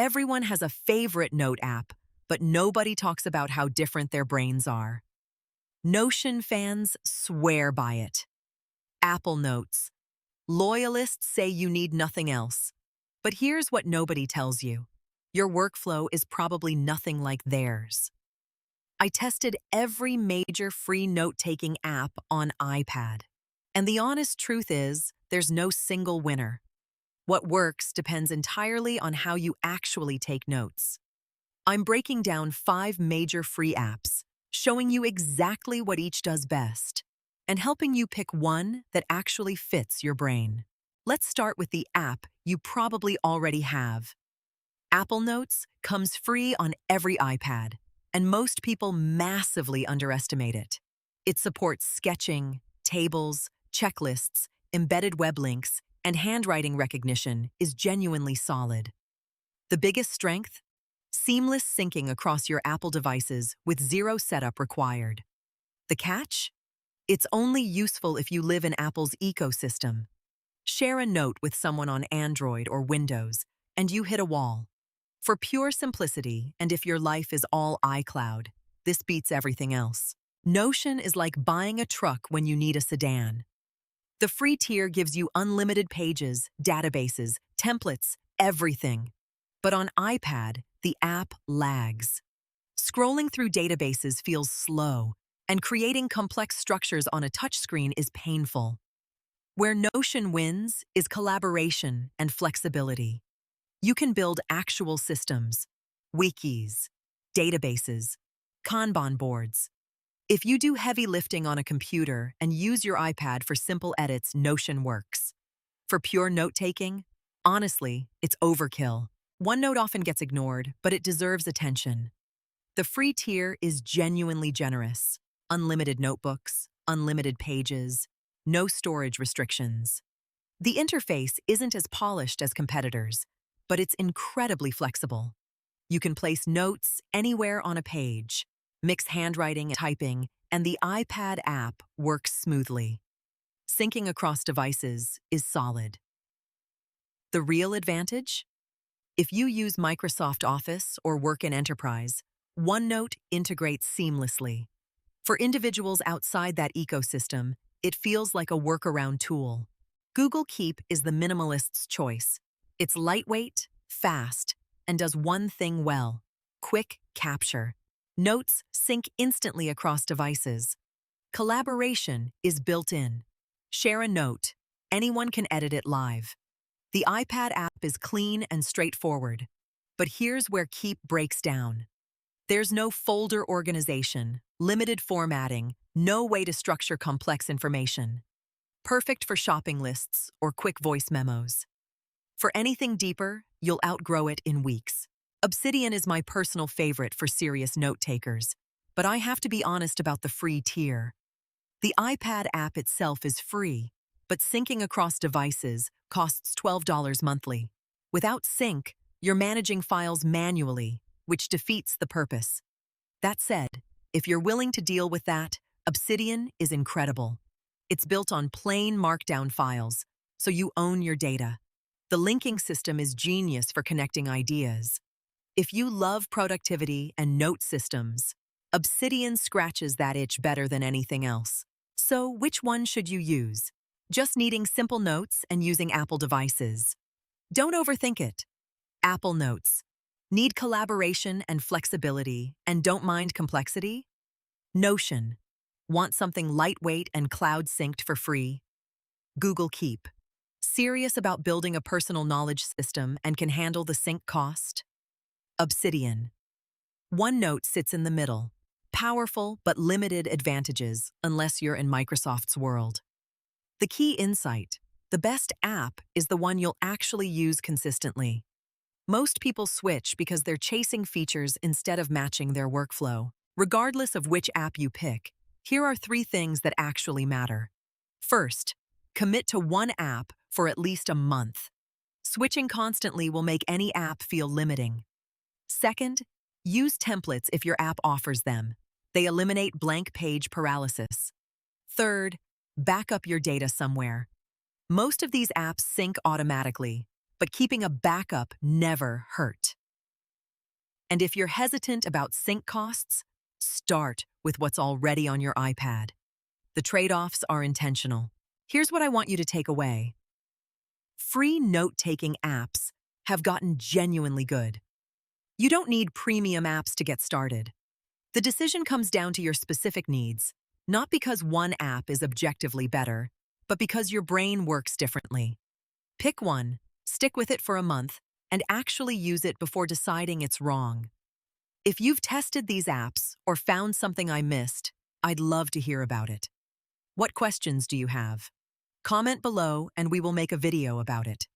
Everyone has a favorite note app, but nobody talks about how different their brains are. Notion fans swear by it. Apple Notes. Loyalists say you need nothing else. But here's what nobody tells you. Your workflow is probably nothing like theirs. I tested every major free note-taking app on iPad. And the honest truth is, there's no single winner. What works depends entirely on how you actually take notes. I'm breaking down 5 major free apps, showing you exactly what each does best, and helping you pick one that actually fits your brain. Let's start with the app you probably already have. Apple Notes comes free on every iPad, and most people massively underestimate it. It supports sketching, tables, checklists, embedded web links, and handwriting recognition is genuinely solid. The biggest strength? Seamless syncing across your Apple devices with zero setup required. The catch? It's only useful if you live in Apple's ecosystem. Share a note with someone on Android or Windows, and you hit a wall. For pure simplicity, and if your life is all iCloud, this beats everything else. Notion is like buying a truck when you need a sedan. The free tier gives you unlimited pages, databases, templates, everything. But on iPad, the app lags. Scrolling through databases feels slow, and creating complex structures on a touchscreen is painful. Where Notion wins is collaboration and flexibility. You can build actual systems, wikis, databases, Kanban boards. If you do heavy lifting on a computer and use your iPad for simple edits, Notion works. For pure note-taking, honestly, it's overkill. OneNote often gets ignored, but it deserves attention. The free tier is genuinely generous. Unlimited notebooks, unlimited pages, no storage restrictions. The interface isn't as polished as competitors, but it's incredibly flexible. You can place notes anywhere on a page, mix handwriting and typing, and the iPad app works smoothly. Syncing across devices is solid. The real advantage? If you use Microsoft Office or work in enterprise, OneNote integrates seamlessly. For individuals outside that ecosystem, it feels like a workaround tool. Google Keep is the minimalist's choice. It's lightweight, fast, and does one thing well: quick capture. Notes sync instantly across devices. Collaboration is built in. Share a note. Anyone can edit it live. The iPad app is clean and straightforward. But here's where Keep breaks down. There's no folder organization, limited formatting, no way to structure complex information. Perfect for shopping lists or quick voice memos. For anything deeper, you'll outgrow it in weeks. Obsidian is my personal favorite for serious note-takers, but I have to be honest about the free tier. The iPad app itself is free, but syncing across devices costs $12 monthly. Without sync, you're managing files manually, which defeats the purpose. That said, if you're willing to deal with that, Obsidian is incredible. It's built on plain Markdown files, so you own your data. The linking system is genius for connecting ideas. If you love productivity and note systems, Obsidian scratches that itch better than anything else. So which one should you use? Just needing simple notes and using Apple devices? Don't overthink it. Apple Notes. Need collaboration and flexibility and don't mind complexity? Notion. Want something lightweight and cloud-synced for free? Google Keep. Serious about building a personal knowledge system and can handle the sync cost? Obsidian. OneNote sits in the middle. Powerful but limited advantages unless you're in Microsoft's world. The key insight: the best app is the one you'll actually use consistently. Most people switch because they're chasing features instead of matching their workflow. Regardless of which app you pick, here are 3 things that actually matter. First, commit to one app for at least a month. Switching constantly will make any app feel limiting. Second, use templates if your app offers them. They eliminate blank page paralysis. Third, back up your data somewhere. Most of these apps sync automatically, but keeping a backup never hurt. And if you're hesitant about sync costs, start with what's already on your iPad. The trade-offs are intentional. Here's what I want you to take away. Free note-taking apps have gotten genuinely good. You don't need premium apps to get started. The decision comes down to your specific needs, not because one app is objectively better, but because your brain works differently. Pick one, stick with it for a month, and actually use it before deciding it's wrong. If you've tested these apps or found something I missed, I'd love to hear about it. What questions do you have? Comment below and we will make a video about it.